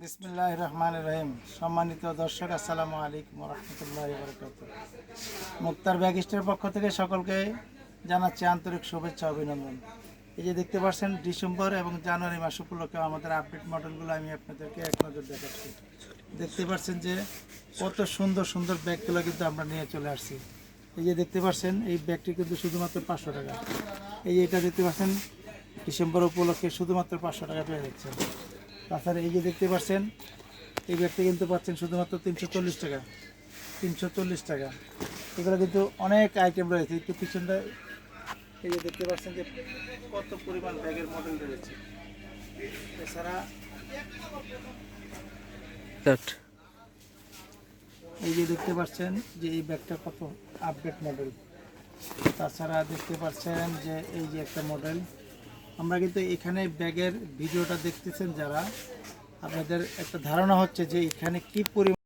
বিসমিল্লাহির রহমানির রহিম। সম্মানিত দর্শক, আসসালামু আলাইকুম ওয়া রাহমাতুল্লাহি ওয়া বারাকাতুহু। মুক্তার ব্যাগ স্টোরের পক্ষ থেকে সকলকে জানাচ্ছি আন্তরিক শুভেচ্ছা অভিনন্দন। এই যে দেখতে পাচ্ছেন, ডিসেম্বর এবং জানুয়ারি মাস উপলক্ষে আমাদের আপডেট মডেলগুলো আমি আপনাদেরকে এক নজর দেখাচ্ছি। দেখতে পাচ্ছেন যে কত সুন্দর সুন্দর ব্যাগগুলো কিন্তু আমরা নিয়ে চলে আসছি। এই যে দেখতে পাচ্ছেন, এই ব্যাগটি কিন্তু শুধুমাত্র 500 টাকা। এই যে এটা দেখতে পাচ্ছেন, ডিসেম্বর উপলক্ষে শুধুমাত্র 500 টাকা পেয়ে যাচ্ছেন। তাছাড়া এই যে দেখতে পাচ্ছেন, এই ব্যাগটি কিন্তু পাচ্ছেন শুধুমাত্র 340 টাকা। 340 টাকা। এগুলো কিন্তু অনেক আইটেম রয়েছে। একটু পিছনটা এই যে দেখতে পাচ্ছেন যে কত পরিমাণ ব্যাগের মডেল রয়েছে। এছাড়া এই যে দেখতে পাচ্ছেন যে এই ব্যাগটা কত আপডেট মডেল। তাছাড়া দেখতে পাচ্ছেন যে এই যে একটা মডেল। আমরা কিন্তু এখানে ব্যাগের ভিডিওটা দেখতেছেন যারা, আপনাদের একটা ধারণা হচ্ছে যে এখানে কি পরিমাণ